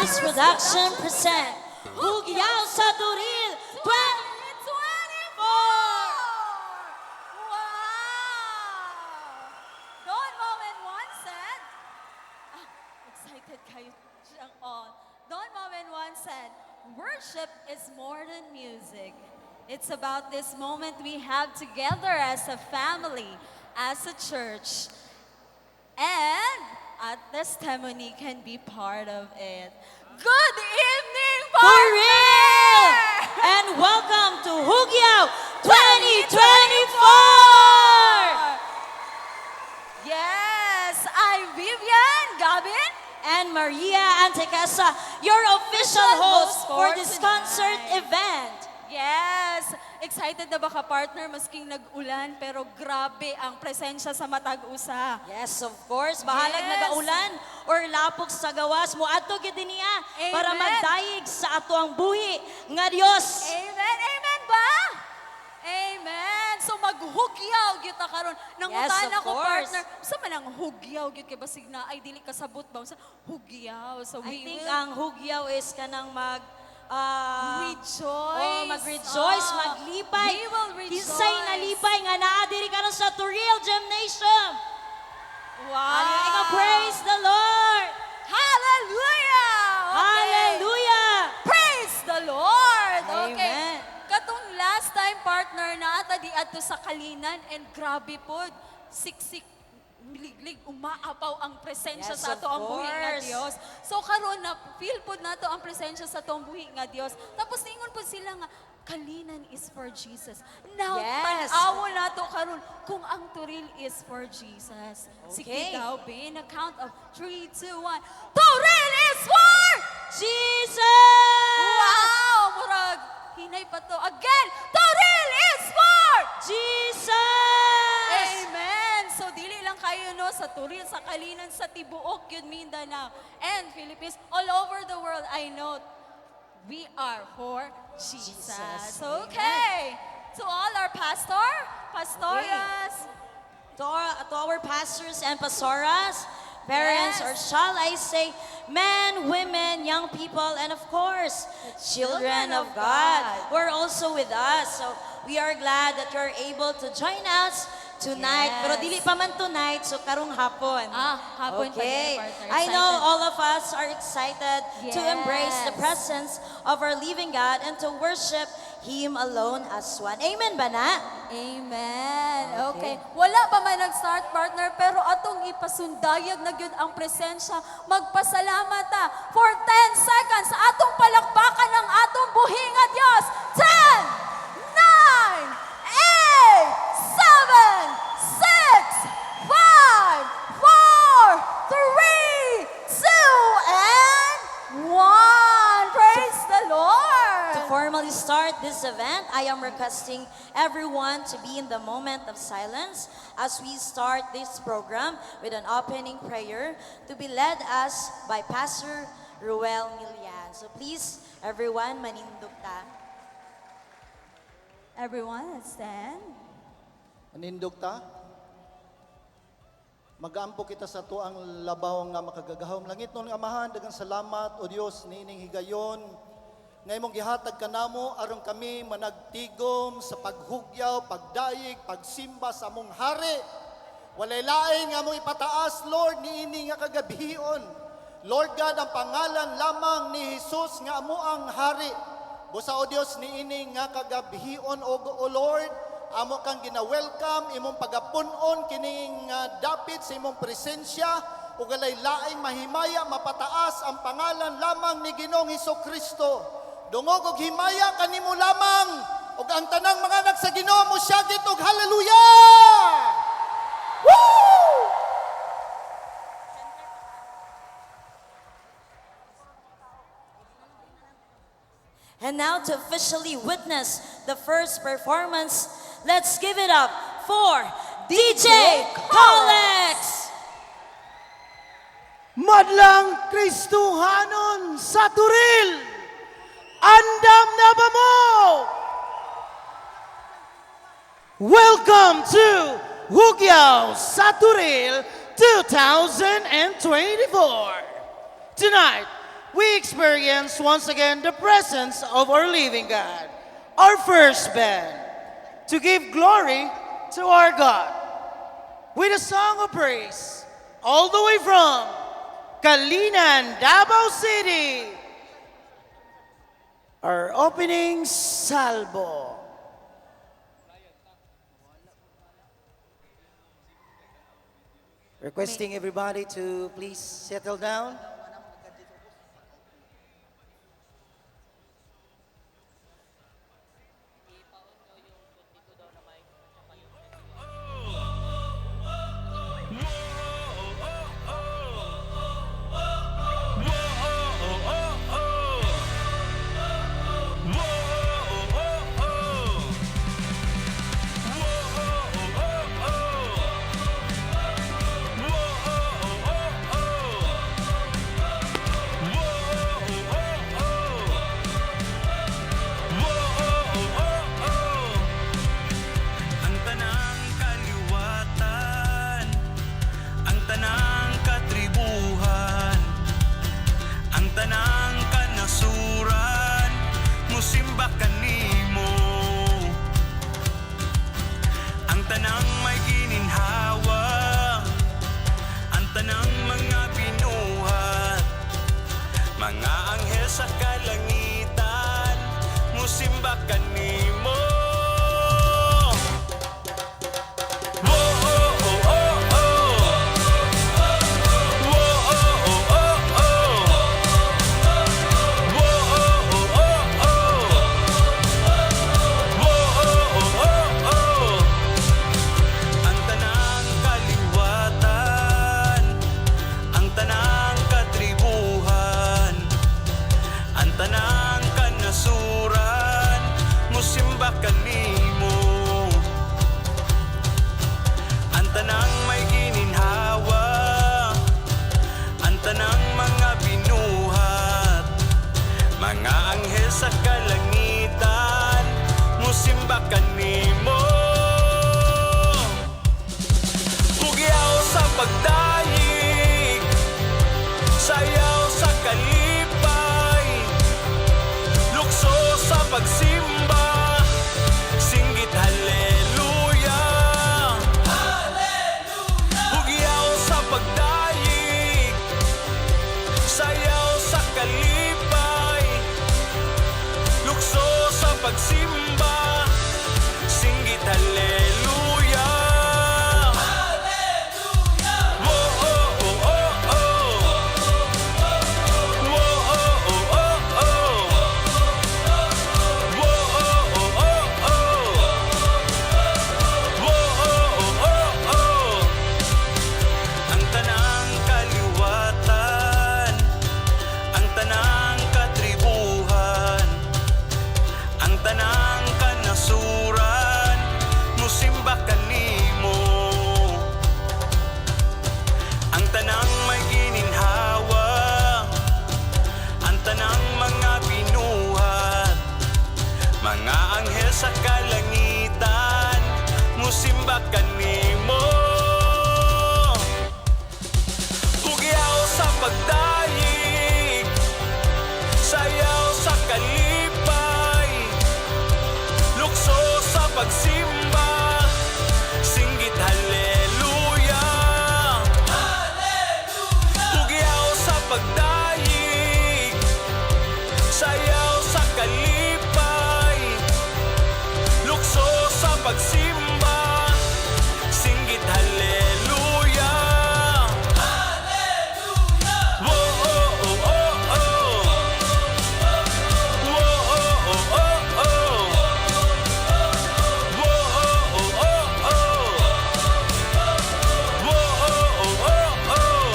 Brothers Production present Hugyaw sa Turil 2024! Wow! Don Moen once said, excited kayo siyang on. Don Moen once said, worship is more than music. It's about this moment we have together as a family, as a church. And a testimony can be part of it. Good evening, For partner! real! And welcome to Hugyaw 2024! Yes, I'm Vivian Gavin. And Maria Antequesa, your official host for this concert event. Yes! Excited na ba ka, partner? Masking nag-ulan, pero grabe ang presensya sa Matag-Usa. Yes, of course. Bahalag Yes. nagaulan or lapok sa gawas mo ato gid niya para Amen. magdayeg sa ato ang buhi nga Dios. Amen? Amen ba? Amen! So maghugyaw gyud ta karon. Nangutan Yes, of ako, course. partner. Sa man ang hugyaw gyud kay basig na ay dili kasabot ba sa hugyaw. So I we think will ang hugyaw is kanang rejoice. mag-rejoice, Oh, maglipay. We will rejoice. Kinsay nalipay nga naa diri karon sa Turil Gymnasium. Wow! Hallelujah, praise the Lord. Hallelujah! Okay. Hallelujah. Praise the Lord! Okay. Amen. Katong last time, partner, na ata di adto sa Kalinan and grabe po, siksik, miliglig, umaapaw ang presensya Yes, sa ato of ang buhi nga course. Dios. So karon na feel po nato ang presensya sa ato ang buhi nga Dios. Tapos ningon po sila nga Kalinan is for Jesus. Now, Yes. tan-awo nato karon kung ang Turil is for Jesus. Sige Okay. daw, in a count of 3, 2, 1. Turil is for Jesus! Wow! Murag, hinay pa to. Again, Turil is for Jesus! Amen! So, dili lang kayo no, sa Turil, sa Kalinan, sa Tibuok, yun Mindanao, and Philippines, all over the world, I know, we are for Jesus. Jesus. Okay! To all our pastoras, To our pastors and pastoras, parents, Yes. or shall I say, men, women, young people, and of course, children of God, who are also with us. So we are glad that you're able to join us tonight. Yes. Pero dili pa man tonight, so karong hapon. hapon pa Okay. din, partner. I know Excited. all of us are excited to embrace the Yes. presence of our living God and to worship Him alone as one. Amen ba na? Amen. Okay. Okay. Wala pa man nag-start, partner, pero atong ipasundayag na gyud ang presensya. Magpasalamat ta for 10 seconds sa atong palakpakan ng atong buhi nga Dios. 10, 9, 8, 7, 6, 5, 4, 3, 2, and 1. Praise the Lord. To formally start this event, I am requesting everyone to be in the moment of silence as we start this program with an opening prayer to be led us by Pastor Ruel Milian. So please, everyone, manindog ta. Everyone, let's stand. Manindog ta. Magaampo kita sa tuang labaw nga makagagahom. Langit nun amahan, dagang salamat o Dios niining higayon. Ngay mong gihatag kanamo aron kami managtigom sa paghugyaw, pagdayeg, pagsimba sa among hari. Walay lain nga mong ipataas, Lord, niini nga kagabihion. Lord God, ang pangalan lamang ni Jesus nga amo ang hari. Busa o Dios niini nga kagabihion o Lord, amo kang gina-welcome, imong pagapunon kining dapit sa imong presensya, ug alay laing mahimaya mapataas ang pangalan lamang ni Ginoong Hesukristo. Dungog og himaya kanimo lamang, ug ang tanang mga anak sa Ginoo mo syagit og hallelujah! Woo! And now to officially witness the first performance, let's give it up for DJ Colex! Madlang Kristuhanon sa Turil, andam na ba mo? Welcome to Hugyaw sa Turil 2024. Tonight, we experience once again the presence of our living God. Our first band, to give glory to our God, with a song of praise, all the way from Kalinan, Davao City. Our opening salvo. Requesting everybody to please settle down. Ang tanang kaliwatan, ang tanang katribuhan, ang tanang kanasuran, musimba kanimo. Ang tanang may gininhawa, ang tanang mga binuhat, mga anghel sa kalangitan, musimba kanimo. Ang tanang kaliwatan, ang tanang katribuhan, ang tanang kanasuran, musimba kanimo. Ang tanang may gininhawa, ang tanang mga binuhat, mga anghel sa kalangitan, musimba kanimo. Bugyaw sa pagdayig, sayaw sa kalipay, lukso sa pagsimba, singgit haleluya. Bugyaw sa pagdayig, sayaw sa kalipay, lukso sa pagsimba, singgit haleluya. Oh, oh, oh, oh, oh. Oh, oh, oh, oh, oh. Oh, oh, oh, oh, oh. Oh, oh, oh, oh. Ang tanang kaliwatan, ang tanang katribuhan, ang tanang kanasuran, musimba kanimo. Ang tanang may gininhawa, ang tanang mga binuhat, mga anghel sa kalangitan, musimba kanimo. Bugyaw sa pagdayig, sayaw sa kalipay, lukso sa pagsimba, singgit haleluya. Bugyaw sa pagdayig, sayaw sa kalipay, lukso sa pagsimba, singgit haleluya. Oh, oh, oh, oh, oh. Oh, oh, oh, oh, oh. Oh, oh, oh, oh, oh. Oh, oh, oh, oh.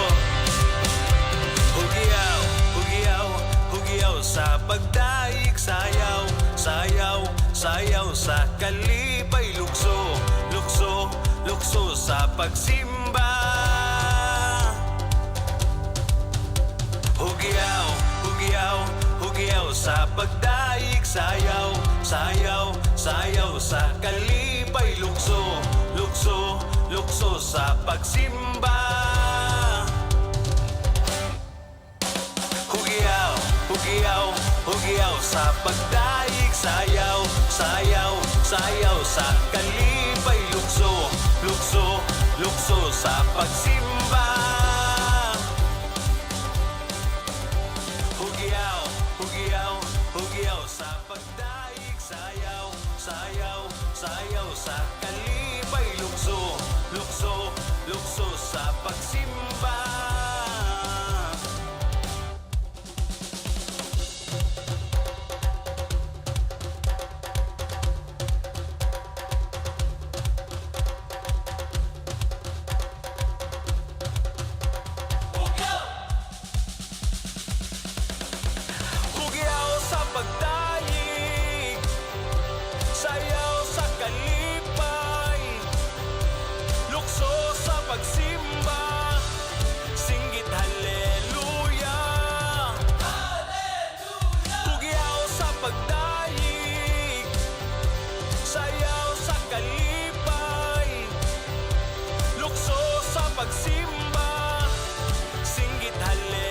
Hugiyaw, hugiyaw, hugiyaw sa pagdaig, sayaw, sayaw, sayaw sa kalipay, lukso, lukso, lukso sa pagsimba. Hugiyaw, hugiyaw, hugiyaw sa pagdaig, sayaw, sayaw, sayaw sa kalipay, lukso, lukso, lukso sa pagsimba. Hugiyaw, hugyaw sa pagdaig, sayaw, sayaw, sayaw sa kalipay, lukso, lukso, lukso sa pagsimba. Hugyaw, hugyaw, hugyaw sa pagdaig, sayaw, sayaw, sayaw sa kalipay, lukso, lukso, lukso sa pagsimba. Hugyaw sa pagdaig, sayaw sa kalipay, lukso sa pagsimba, singgit haleluya. Hugyaw sa pagdaig, sayaw sa kalipay, lukso sa pagsimba, singgit haleluya.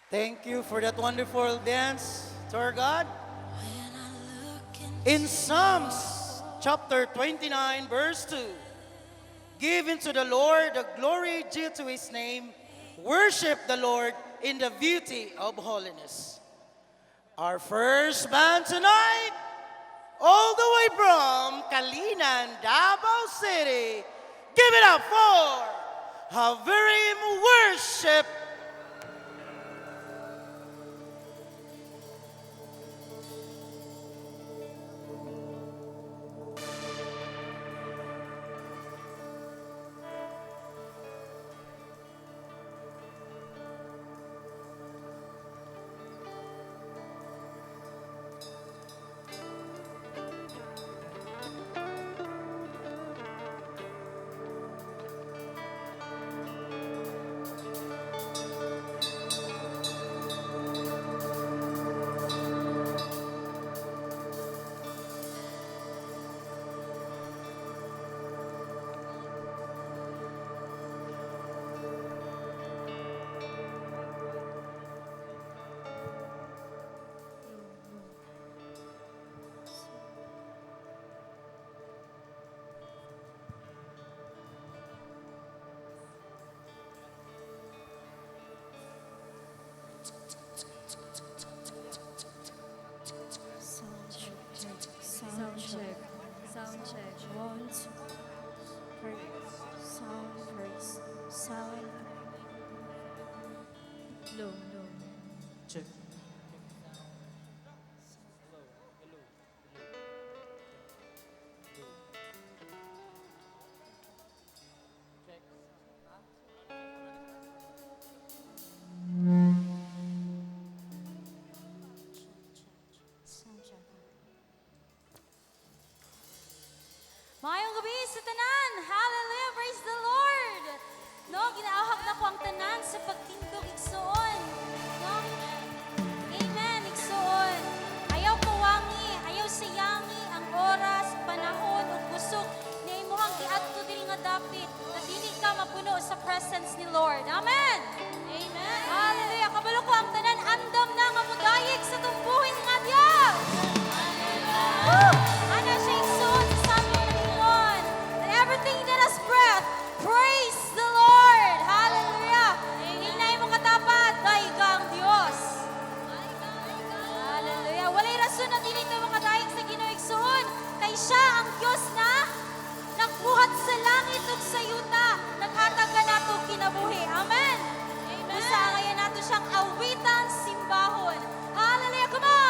Thank you for that wonderful dance to our God. In Psalms chapter 29, verse 2, give unto the Lord the glory due to his name, worship the Lord in the beauty of holiness. Our first band tonight, all the way from Kalinan, Davao City, give it up for Haverim Worship. Sound check. Sound check. 1, 2. Praise. Sound, praise. Sound. Low, low. Check. Mayong gabi sa tanan. Hallelujah. Praise the Lord. No, ginaahak na ko ang tanan sa pagtindog igsoon. No? Amen, igsoon. Ayaw pawangi, ayaw sayangi ang oras, panahon, ug busog na imuhang giadto diri nga dapit na dili ka mapuno sa presence ni Lord. Amen. Amen. Hallelujah. Kabalo ko ang tanan andam na nga mudayeg sa tumbuhin nga Dios. Woo! Ana siya igsoon sa samong nalingon. And everything that has breath, praise the Lord. Hallelujah. Hinay mo katapat, dahil ka ang Diyos. Hallelujah. Walay rason na dili tayo makadayeg sa Ginoo igsoon. Kay siya ang Diyos na nagbuhat sa langit ug sa yuta. Naghatag ka nato kinabuhi. Amen. Amen. Usa ngayon nato siyang awitan, simbahon. Hallelujah. Come on.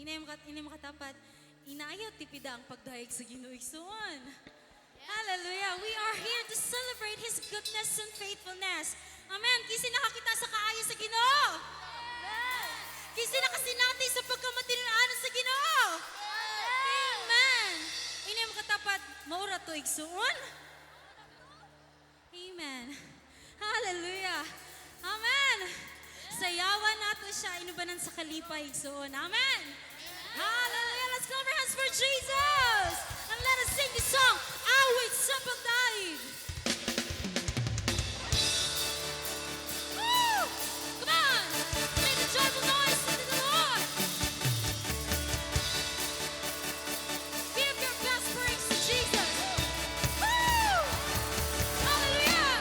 Inay makatapat, inayaw tipida ang pagdayeg sa Ginoo igsoon. Hallelujah. We are here to celebrate His goodness and faithfulness. Amen. Kisi nakakita sa kaayo sa Ginoo. Kisi nakasinati sa pagkamatinaan sa Ginoo. Amen. Inay makatapat, maura to igsoon. Amen. Hallelujah. Amen. Sayawan nato siya inubanan sa kalipay igsoon. Amen. Hallelujah. Let's clap our hands for Jesus. And let us sing the song, Awit sa Pagdaig. Woo! Come on. Make a joyful noise to the Lord. Give your best praise to Jesus. Woo! Hallelujah.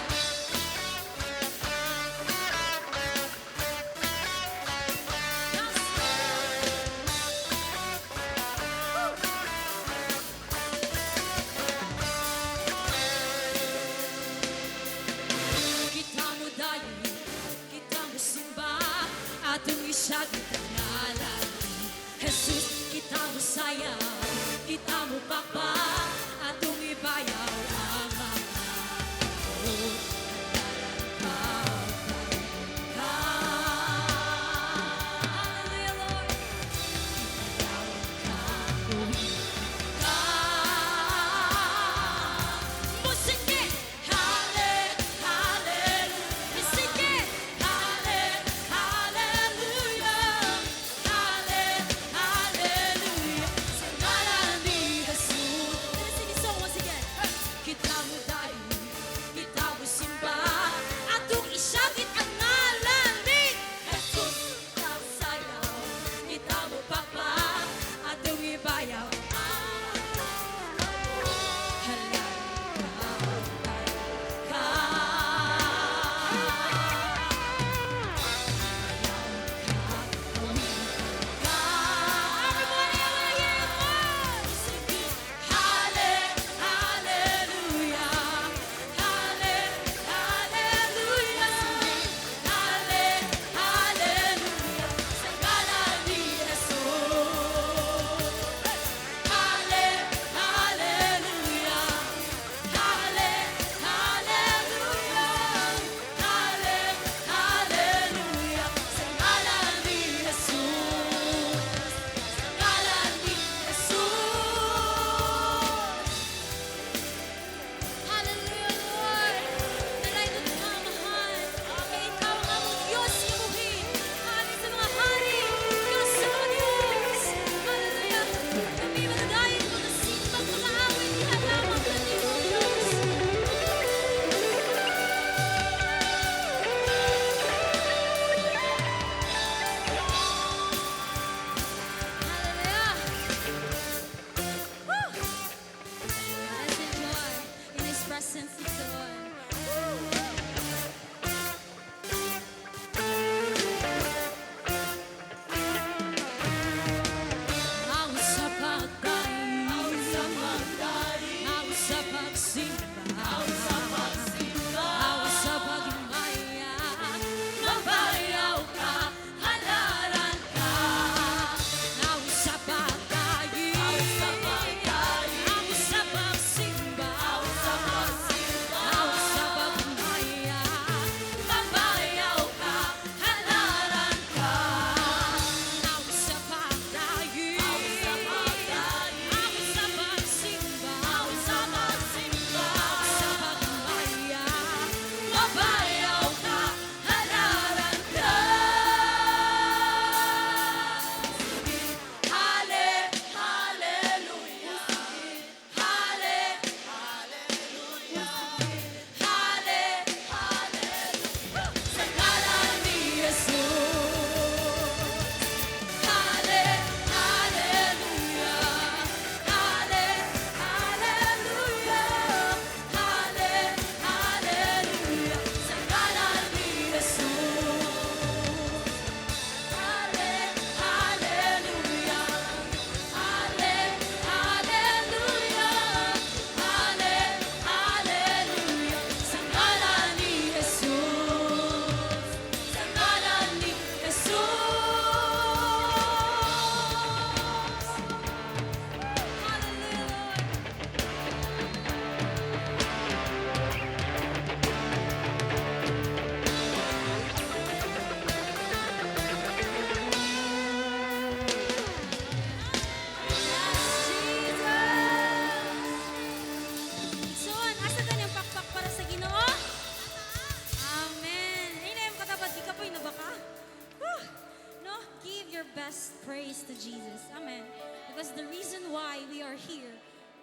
praise to Jesus. Amen. Because the reason why we are here,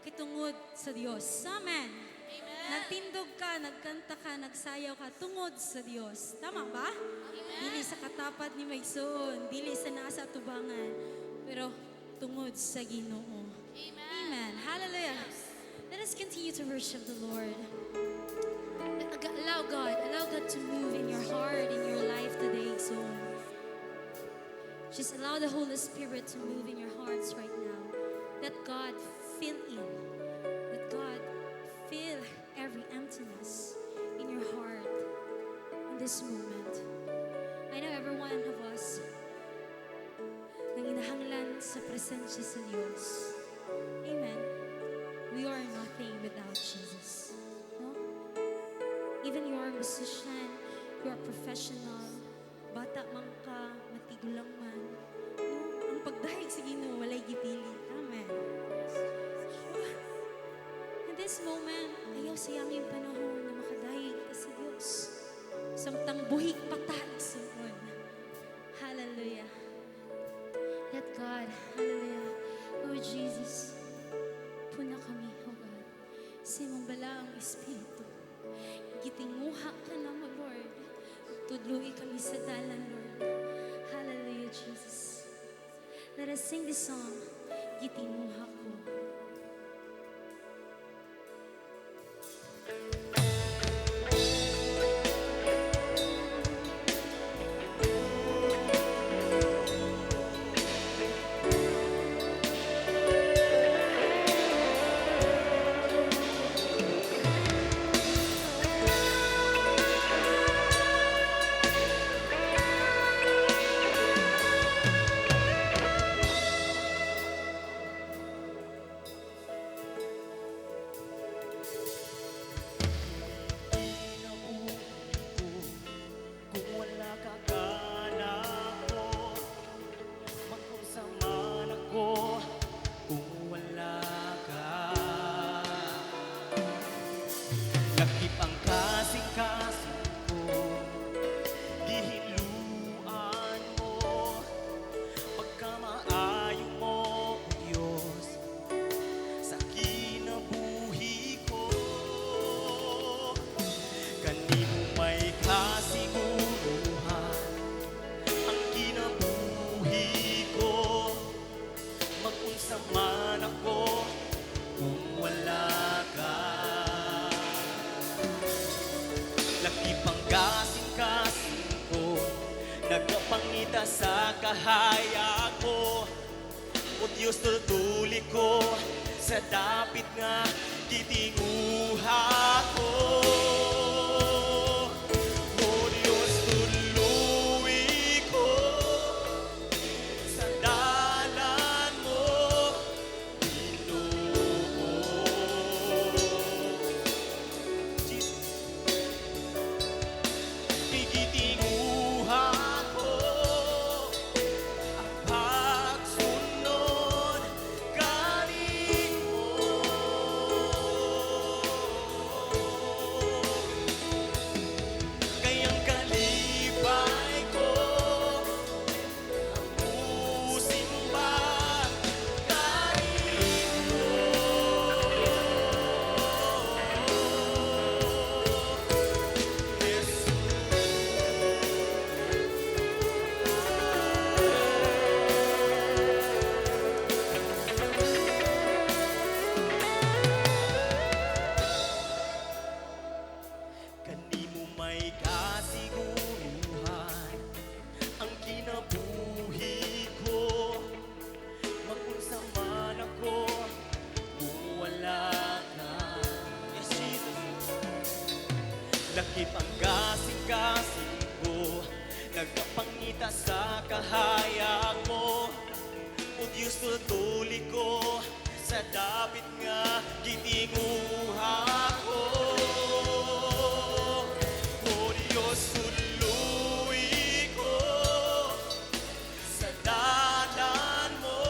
kitungod sa Diyos. Amen. Nagtindog ka, nagkanta ka, nagsayaw ka, tungod sa Diyos. Tama ba? Dili sa katapat ni Maigsoon, dili sa nasa tubangan, pero tungod sa Ginoo. Amen. Hallelujah. Let us continue to worship the Lord. Allow God to move in your heart, in your life today. So just allow the Holy Spirit to move in your hearts right now. Let God fill in. Let God fill every emptiness in your heart in this moment. I know every one of us nang inahanglan sa presensya sa Diyos. Amen. We are nothing without Jesus. No? Even you are a musician, you are professional, bata man ka, matigulang man, no? Ang pagdahig sa Ginoo walay gipili. Amen. In this moment, ayaw sa aming panahon na makadahig ka sa Diyos. Samtang buhig patag sa mon. Hallelujah. Let God, hallelujah. Oh Jesus, puna kami, oh God. Sa imong balaang Espiritu. Gitinguha ka na mo, Lord. Tudlui kami sa dalan, Lord. Hallelujah, Jesus. Let us sing this song, Gitinguha ko. Kung wala ka gana ko, magkunsaman ako. Kung wala ka, lakip ang kasing-kasing ko, gihiluan mo, pagkamaayo mo, O Diyos, sa kinabuhi ko. Kanimo may kasiguruhan ang kinabuhi ko. Mag-unsa man ako kung wala ka. Lakip ang kasing-kasing ko, nagpapangita sa kahaya ko. O Diyos, tutuli ko sa dapit nga gitinguha ko. O Diyos, tuluy ko sa dalan mo, Ginoo. Jesus, gitinguha ko ang pagsunod kanimo. Kayang kalipay ko ang musimba kanimo. Jesus. Kanimo may kasiguruhan ang kinabuhi ko. Mag-unsa man ako kung wala ka. Yes, Jesus. Lakip ang kasing-kasing ko, nagpapangita sa kahayag mo. O Diyos, tutuli ko sa dapit nga gitinguha ko. O Diyos, tuluy ko sa dalan mo,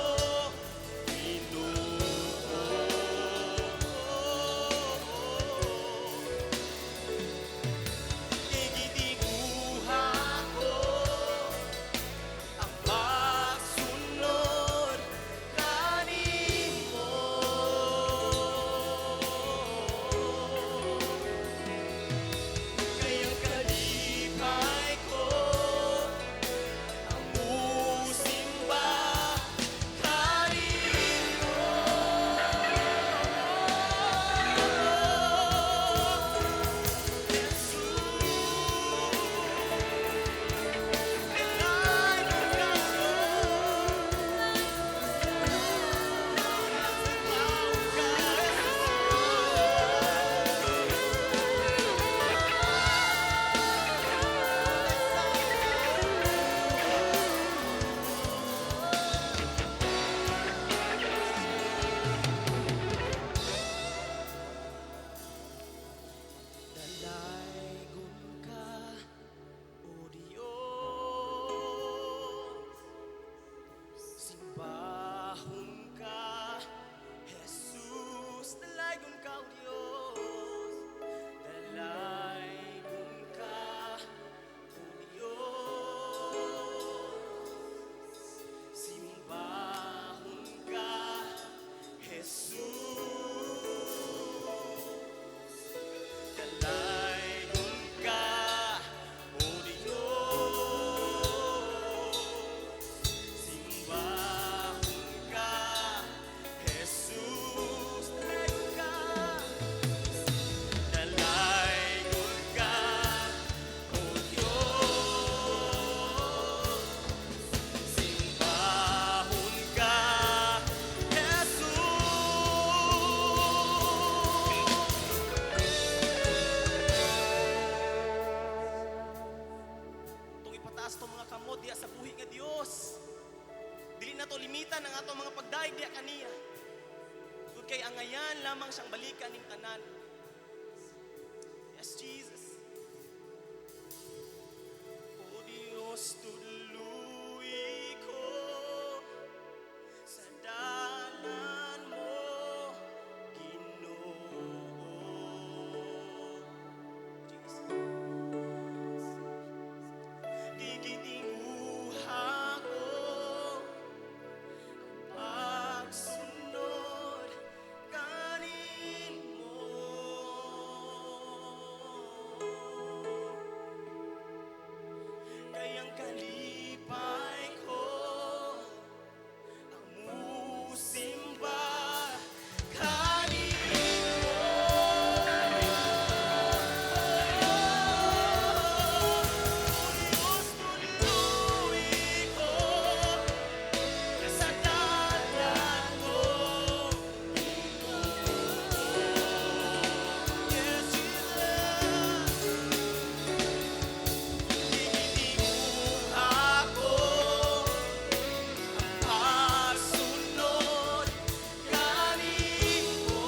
Ginoo. Gitinguha ko ang pagsunod limitan ang atong mga pagdaig diya kaniya. Kung kay angayan lamang siyang balikan ning tanan. Yes, Jesus. O Diyos, tuluy ko sa dalan mo, Ginoo. Jesus. Gigitinguha ko pagsunod kanin mo. Kayang kalipay ko ang musimba kanin mo. Diyos, tuluy ko sa dalan mo. Yes, Jesus. Gigitinguha ko ang pagsunod kanin mo.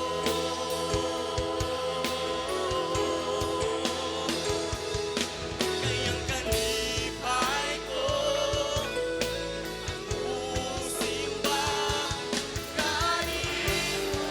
Kayang kalipay ko musimba kanin mo.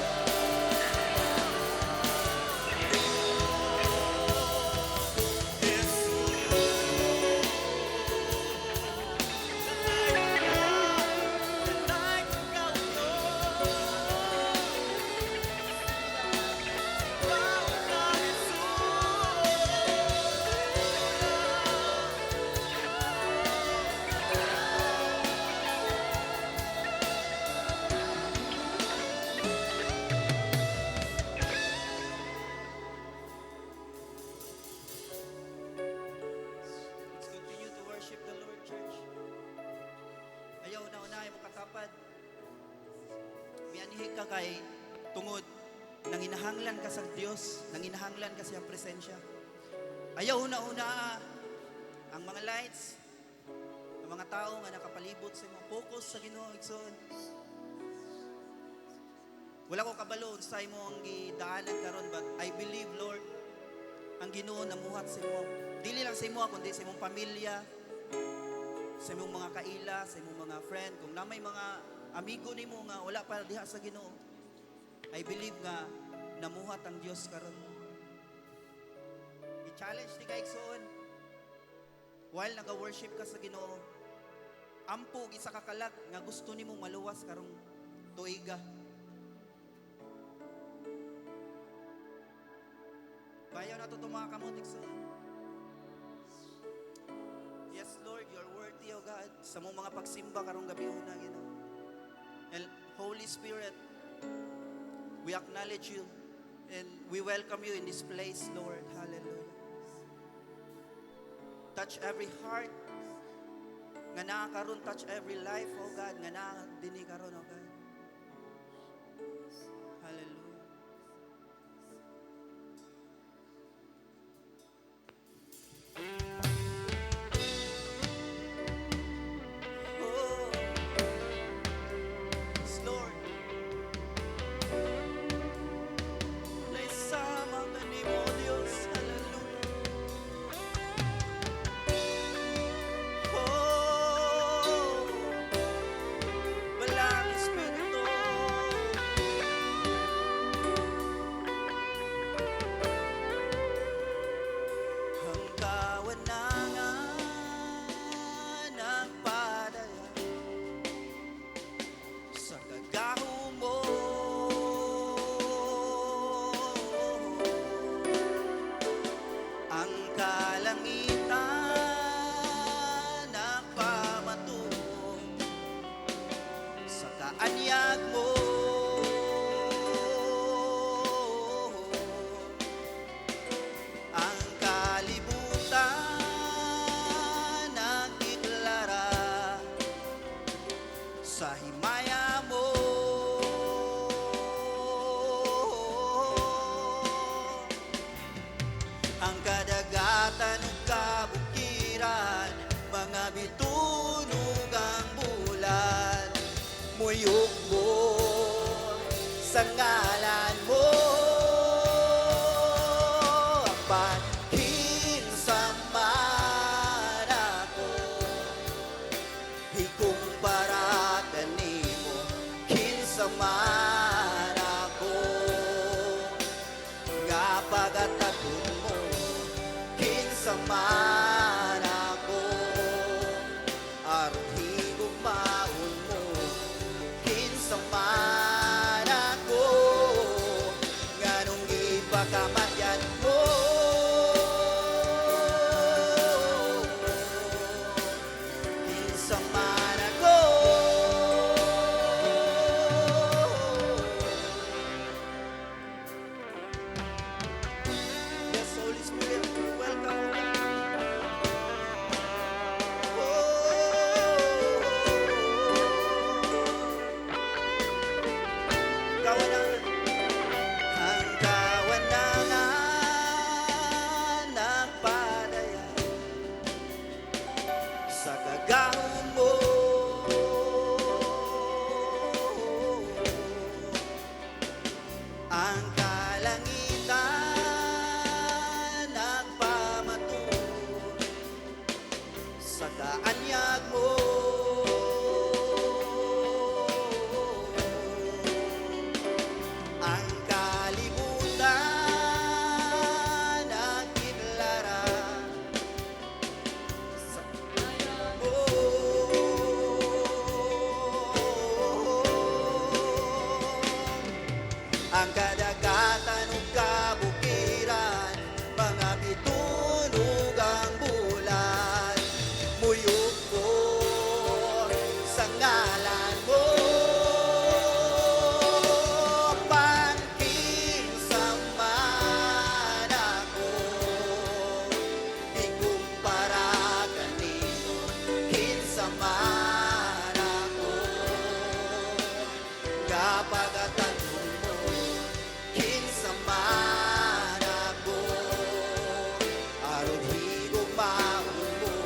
Let's continue to worship the Lord, church. Ayaw na unahin mo katapad. Mianihig ka kay tungod. Nanginahanglan ka sa Diyos. Nanginahanglan ka sa iyang presensya. Ayaw una ang mga lights, ang mga tao nga nakapalibot sa mga focus sa Ginoo igsoon. Wala ko kabalo sa imo ang gidaanan karon, but I believe, Lord, ang Ginoo namuhat sa imo. Dili lang sa imo kundi sa imong pamilya, sa imong mga kaila, sa imong mga friend, kung na may mga amigo nimo nga wala pa diha sa Ginoo. I believe nga namuhat ang Dios karon. I-challenge ti kay igsoon. While naga-worship ka sa Ginoo, ampo isa ka kalag nga gusto nimo maluwas karong tuiga. Bayaw na to mga kamot igsoon. Yes, Lord, you are worthy, O God, sa mong mga pagsimba karong gabi una, Ginoo. And Holy Spirit, we acknowledge you and we welcome you in this place, Lord. Hallelujah. Touch every heart nga nakakaroon, touch every life, O God, nga nakadini karon, O God. Hallelujah. Oh, yes, Lord. Naisama ka ni mo, Diyos. Hallelujah. Oh, Balang Espiritu. Ang kawanangan nagpadaya sa kagaho mo. Ang kalangitan nagpamatong sa kaanyag mo. Ang kalibutan nagdeklara sa himaya mo. Ang kadagatan ug kabukiran, mga bitunog ang bulan, muyok mo sa ngalan mo. Kinsaman ako, ikumpara kanimo. Kinsaman ako, nga pagatagon mo. Kinsaman ako, aron higugmaon mo. Kinsaman ako, nganong ipakamatyan mo. Kinsaman ako. Yes, Holy Spirit, welcome. Kawanangan, ang kawanangan nagpadaya sa kagahom mo. Ang kalangitan nagpamatud sa kaanyag mo. Ang kalibutan nagkidlara sa mo. Ang kadagatan ug kabukiran, mga bitunog ang bulan, muyok ko sa ngalan mo. Pangkinsaman ako, ikumpara kanimo. Kinsaman ako, kapagatanon mo. Kinsaman ako, aron higugmaon mo.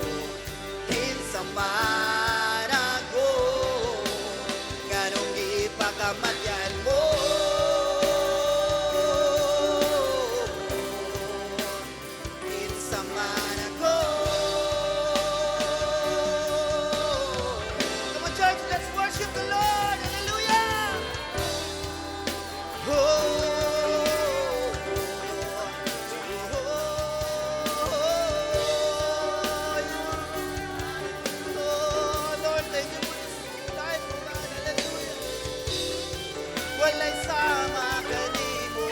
Kinsaman ako, nganong ipakamatyan mo. Kinsaman ako. Come on, church, let's worship the Lord. Hallelujah. Lord, thank you for this time, oh God. Hallelujah. Walay sama kanimo.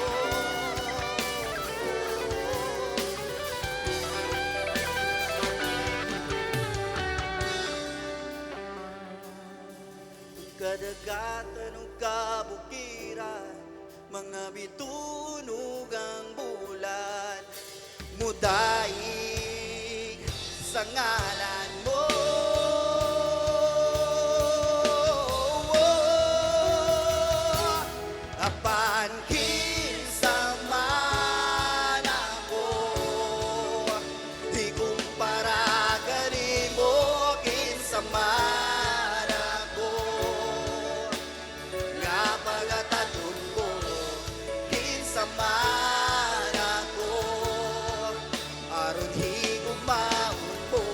Kadagatan ng kabukiran, mga bitunog ang bulan, mudaig sa ngalan mo. Apan kinsaman ako, ikumpara kanimo. Kinsaman ako, nga pagatanon ko. Kinsaman ako, aron higugmaon mo.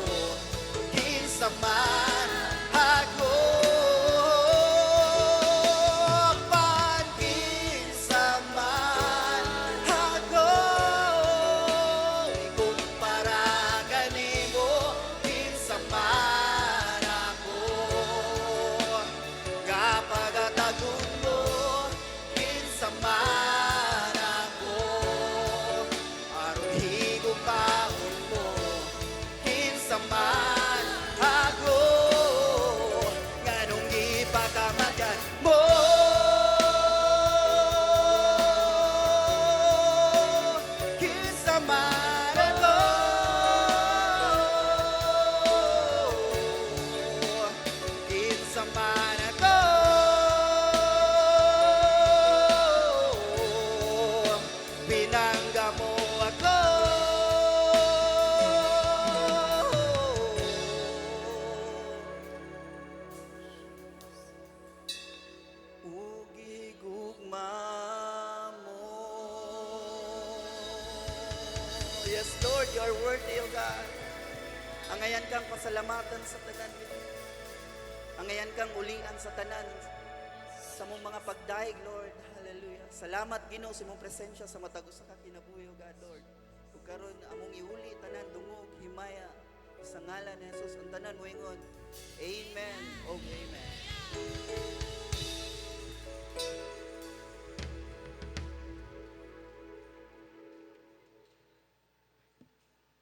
Yes, Lord, you are worthy, O God. Angayan kang pasalamatan sa tanan. Angayan kang ulian sa tanan. Sa mong mga pagdaig, Lord. Hallelujah. Salamat, Ginoo, sa mong presensya sa matagos sa kakinabuhi, O God, Lord. Ug karon among iuli tanan dungog himaya sa ngalan ni Jesus ang tanan moingon. Amen. O amen.